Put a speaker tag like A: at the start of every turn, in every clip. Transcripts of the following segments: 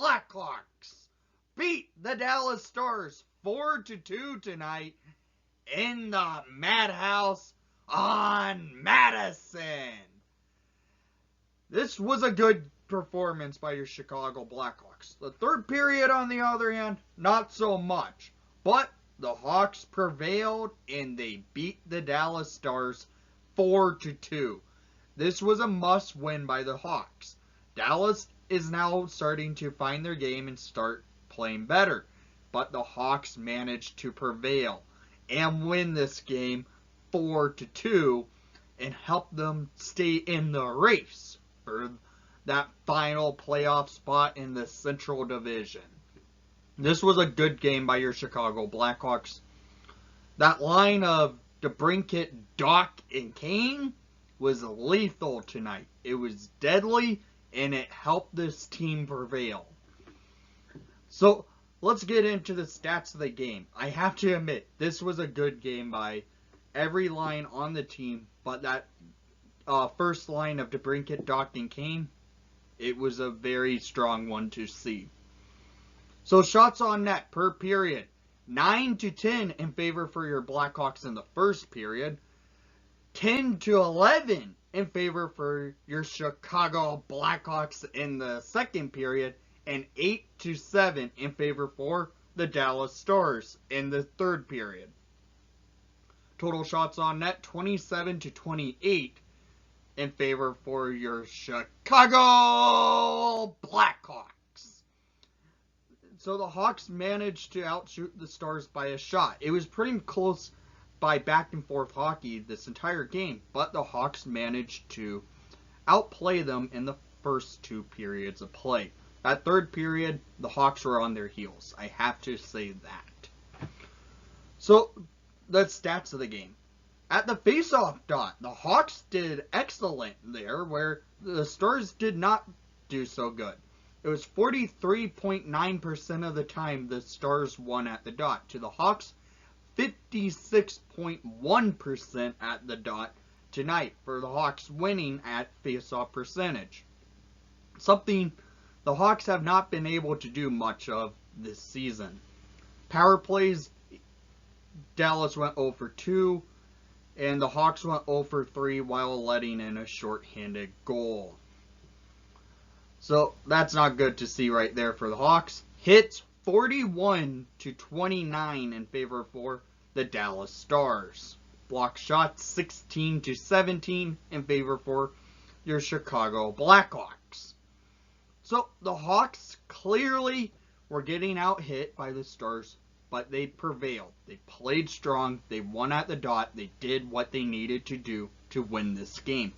A: Blackhawks beat the Dallas Stars 4-2 tonight in the Madhouse on Madison. This was a good performance by your Chicago Blackhawks. The third period, on the other hand, not so much. But the Hawks prevailed and they beat the Dallas Stars 4-2. This was a must win by the Hawks. Dallas is now starting to find their game and start playing better. But the Hawks managed to prevail and win this game 4-2 and help them stay in the race for that final playoff spot in the Central Division. This was a good game by your Chicago Blackhawks. That line of DeBrincat, Dach, and Kane was lethal tonight. It was deadly, and it helped this team prevail. So, let's get into the stats of the game. I have to admit, this was a good game by every line on the team, but that first line of DeBrincat, Dach, and Kane, it was a very strong one to see. So shots on net per period, 9-10 in favor for your Blackhawks in the first period, 10-11 in favor for your Chicago Blackhawks in the second period, and 8-7 in favor for the Dallas Stars in the third period. Total shots on net, 27-28 in favor for your Chicago Blackhawks. So the Hawks managed to outshoot the Stars by a shot. It was pretty close by back and forth hockey this entire game, but the Hawks managed to outplay them in the first two periods of play. That third period, the Hawks were on their heels. I have to say that. So, the stats of the game. At the face-off dot, the Hawks did excellent there, where the Stars did not do so good. It was 43.9% of the time the Stars won at the dot. To the Hawks, 56.1% at the dot tonight for the Hawks winning at face-off percentage. Something the Hawks have not been able to do much of this season. Power plays, Dallas went 0 for 2, and the Hawks went 0 for 3 while letting in a shorthanded goal. So that's not good to see right there for the Hawks. Hits 41-29 in favor for the Dallas Stars. Block shots 16-17 in favor for your Chicago Blackhawks. So the Hawks clearly were getting out hit by the Stars, but they prevailed. They played strong. They won at the dot. They did what they needed to do to win this game.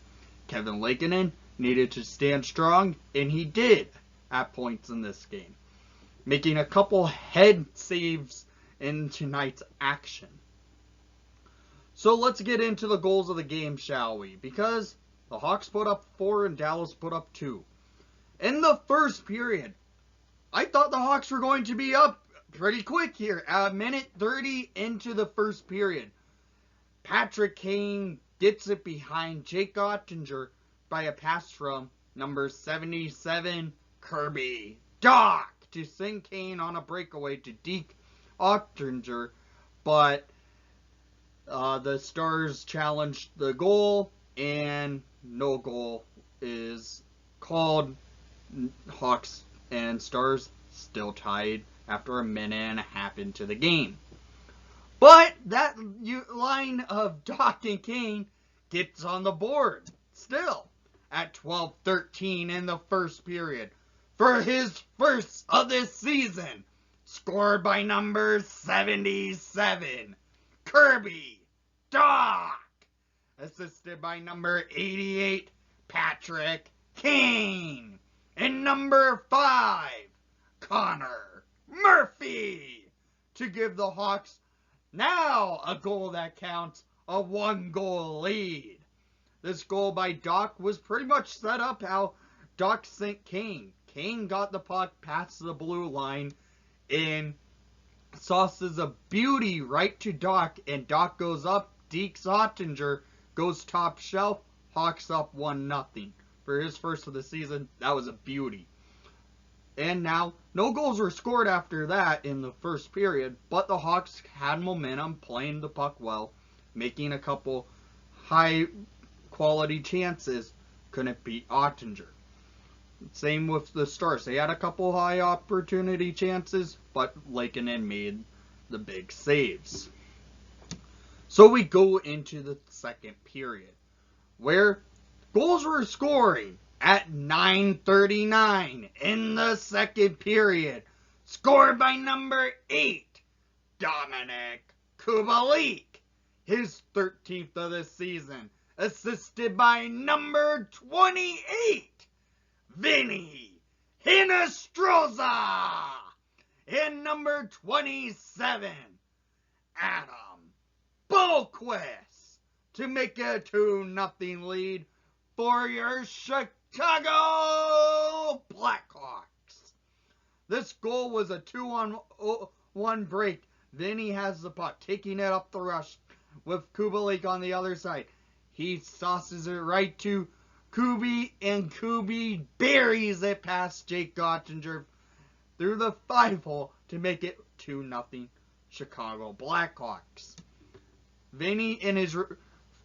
A: Kevin Lankinen needed to stand strong, and he did at points in this game, making a couple head saves in tonight's action. So let's get into the goals of the game, shall we? Because the Hawks put up 4 and Dallas put up 2. In the first period, I thought the Hawks were going to be up pretty quick here. A minute 30 into the first period, Patrick Kane gets it behind Jake Ottinger by a pass from number 77, Kirby Dach, to send Kane on a breakaway to Deke Ottinger, but the Stars challenged the goal, and no goal is called. Hawks and Stars still tied after a minute and a half into the game. But that line of Dach and Kane gets on the board still at 12-13 in the first period for his first of this season. Scored by number 77, Kirby Dach. Assisted by number 88, Patrick Kane. And number 5, Connor Murphy, to give the Hawks now a goal that counts, a 1-goal lead. This goal by Dach was pretty much set up how Dach sent Kane. Kane got the puck past the blue line and sauces a beauty right to Dach, and Dach goes up. Deke Ottinger goes top shelf. Hawks up 1-0. For his first of the season, that was a beauty. And now, no goals were scored after that in the first period, but the Hawks had momentum, playing the puck well, making a couple high-quality chances, couldn't beat Ottinger. Same with the Stars. They had a couple high-opportunity chances, but Lankinen made the big saves. So we go into the second period, where goals were scoring at 9:39 in the second period. Scored by number 8, Dominic Kubalik, his 13th of the season. Assisted by number 28, Vinny Hinostroza. And number 27, Adam Boquist, to make a 2-0 lead for your Chicago Blackhawks. This goal was a 2-on-1 break. Vinny has the puck, taking it up the rush with Kubalik on the other side. He sauces it right to Kubi, and Kubi buries it past Jake Ottinger through the 5-hole to make it 2-0 Chicago Blackhawks. Vinny, in his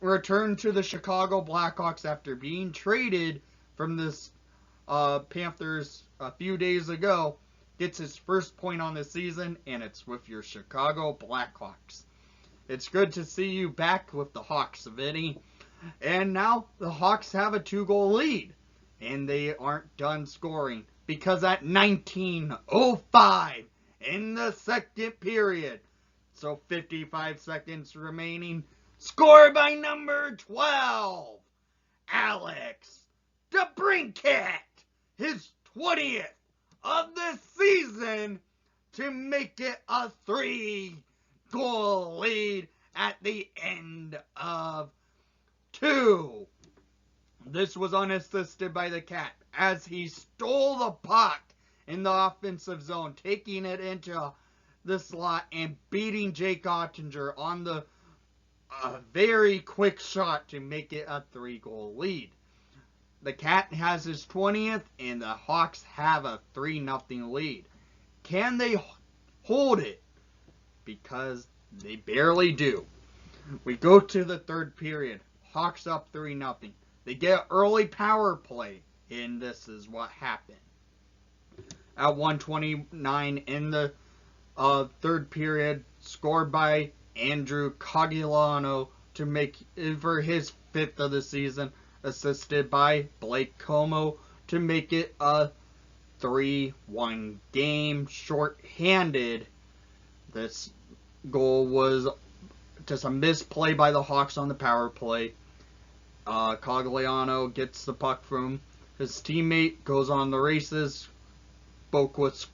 A: return to the Chicago Blackhawks after being traded from the Panthers a few days ago, gets his first point on the season, and it's with your Chicago Blackhawks. It's good to see you back with the Hawks, Vinny. And now the Hawks have a 2-goal lead, and they aren't done scoring, because at 19:05 in the second period, so 55 seconds remaining, scored by number 12, Alex DeBrincat, his 20th of the season, to make it a 3-goal lead at the end of 2. This was unassisted by the Cat as he stole the puck in the offensive zone, taking it into the slot and beating Jake Ottinger on the very quick shot to make it a 3-goal lead. The Cat has his 20th, and the Hawks have a 3-0 lead. Can they hold it? Because they barely do. We go to the third period. Hawks up 3-0. They get early power play, and this is what happened. At 1:29 in the third period, scored by Andrew Cogliano to make for his 5th of the season, assisted by Blake Como to make it a 3-1 game, short-handed. This goal was just a misplay by the Hawks on the power play. Cogliano gets the puck from his teammate, goes on the races. Boquist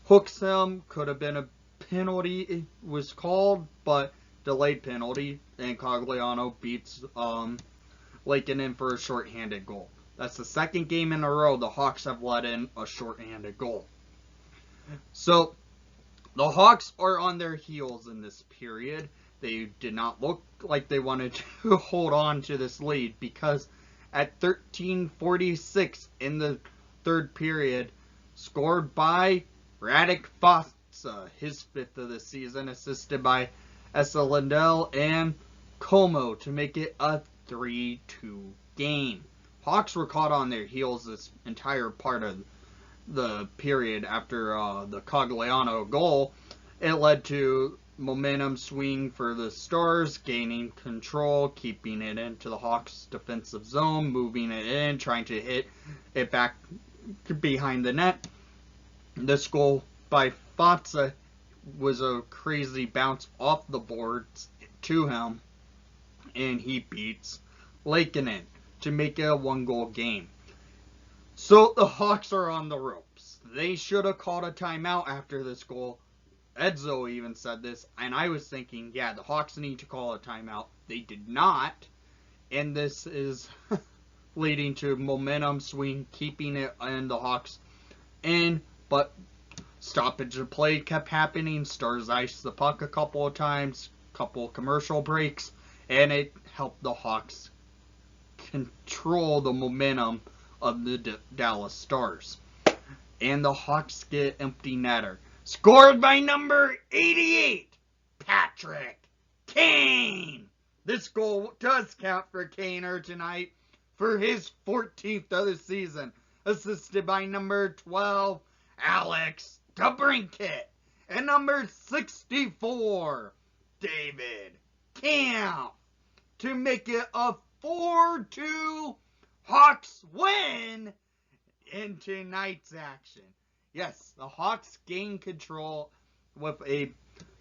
A: hooks him. Could have been a penalty, it was called, but delayed penalty, and Cogliano beats Lankinen for a shorthanded goal. That's the second game in a row the Hawks have let in a shorthanded goal. So, the Hawks are on their heels in this period. They did not look like they wanted to hold on to this lead, because at 13:46 in the third period, scored by Radek Faksa, his 5th of the season, assisted by Esa Lindell and Como to make it a 3-2 game. Hawks were caught on their heels this entire part of the period after the Cogliano goal. It led to momentum swing for the Stars, gaining control, keeping it into the Hawks' defensive zone, moving it in, trying to hit it back behind the net. This goal by Faksa was a crazy bounce off the boards to him, and he beats Lankinen to make it a 1-goal game. So the Hawks are on the ropes. They should have called a timeout after this goal. Edzo even said this, and I was thinking, yeah, the Hawks need to call a timeout. They did not, and this is leading to momentum swing, keeping it in the Hawks in, but stoppage of play kept happening. Stars iced the puck a couple of times, couple commercial breaks, and it helped the Hawks control the momentum of the Dallas Stars. And the Hawks get empty netter. Scored by number 88, Patrick Kane. This goal does count for Kaner tonight for his 14th of the season. Assisted by number 12, Alex DeBrincat. And number 64, David Camp. To make it a 4-2 Hawks win in tonight's action. Yes, the Hawks gain control with a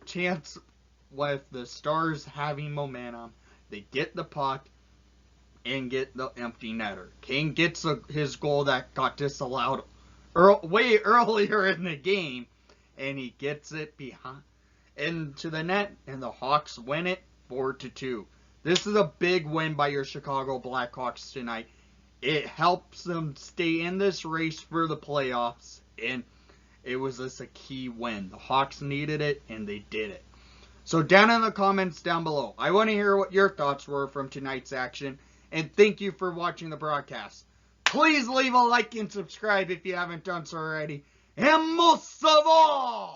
A: chance with the Stars having momentum. They get the puck and get the empty netter. Kane gets his goal that got disallowed way earlier in the game, and he gets it behind into the net, and the Hawks win it 4-2. This is a big win by your Chicago Blackhawks tonight. It helps them stay in this race for the playoffs, and it was just a key win. The Hawks needed it, and they did it. So down in the comments down below, I want to hear what your thoughts were from tonight's action, and thank you for watching the broadcast. Please leave a like and subscribe if you haven't done so already, and most of all,